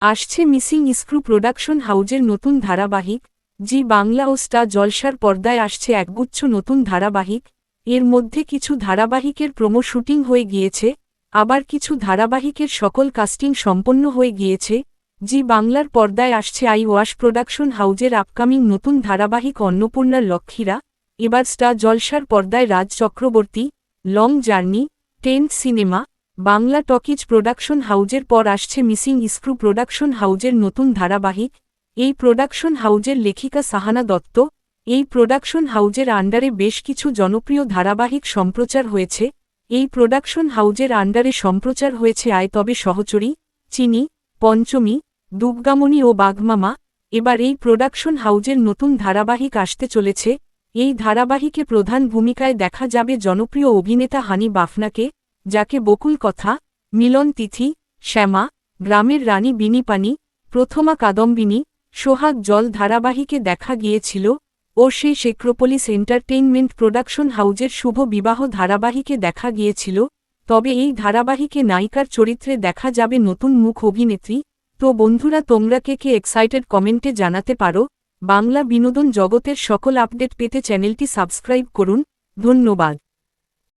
আসছে missing screw production হাউজের নতুন ধারাবাহিক। জি বাংলা ও স্টার জলসার পর্দায় আসছে একগুচ্ছ নতুন ধারাবাহিক। এর মধ্যে কিছু ধারাবাহিকের প্রোমো শুটিং হয়ে গিয়েছে, আবার কিছু ধারাবাহিকের সকল কাস্টিং সম্পন্ন হয়ে গিয়েছে। জি বাংলার পর্দায় আসছে আই ওয়াশ প্রোডাকশন হাউজের আপকামিং নতুন ধারাবাহিক অন্নপূর্ণার লক্ষ্মীরা। এবার স্টার জলসার পর্দায় Raj Chakraborty, long journey, 10th cinema, Bangla talkies production হাউজের পর আসছে মিসিং স্ক্রু প্রোডাকশন হাউজের নতুন ধারাবাহিক। এই প্রোডাকশন হাউজের লেখিকা সাহানা দত্ত। এই প্রোডাকশন হাউজের আন্ডারে বেশ কিছু জনপ্রিয় ধারাবাহিক সম্প্রচার হয়েছে। এই প্রোডাকশন হাউজের আন্ডারে সম্প্রচার হয়েছে আয় তবে সহচরী, চিনি, পঞ্চমী, দুর্গামণি ও বাঘমামা। এবার এই প্রোডাকশন হাউজের নতুন ধারাবাহিক আসতে চলেছে। এই ধারাবাহিকে প্রধান ভূমিকায় দেখা যাবে জনপ্রিয় অভিনেতা হানি বাফনাকে, যাকে বকুল কথা, মিলন তিথি, শ্যামা, গ্রামের রানী বিনিপানি, প্রথমা কাদম্বিনী, সোহাগ জল ধারাবাহিকে দেখা গিয়েছিল ও সেই শেক্রোপলিস এন্টারটেইনমেন্ট প্রোডাকশন হাউজের শুভ বিবাহ ধারাবাহিকে দেখা গিয়েছিল। তবে এই ধারাবাহিকে নায়িকার চরিত্রে দেখা যাবে নতুন মুখ অভিনেত্রী। তো বন্ধুরা, তোমরা কে এক্সাইটেড কমেন্টে জানাতে পারো। বাংলা বিনোদন জগতের সকল আপডেট পেতে চ্যানেলটি সাবস্ক্রাইব করুন। ধন্যবাদ।